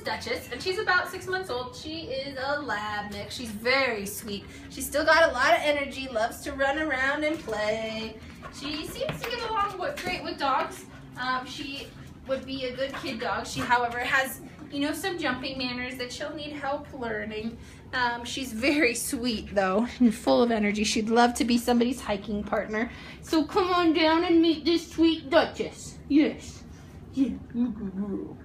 Duchess, and she's about 6 months old. She is a lab mix. She's very sweet. She's still got a lot of energy, loves to run around and play. She seems to get along great with dogs. She would be a good kid dog. She, however, has, you know, some jumping manners that she'll need help learning. She's very sweet, though, and full of energy. She'd love to be somebody's hiking partner. So come on down and meet this sweet Duchess. Yes. Yeah, you good girl.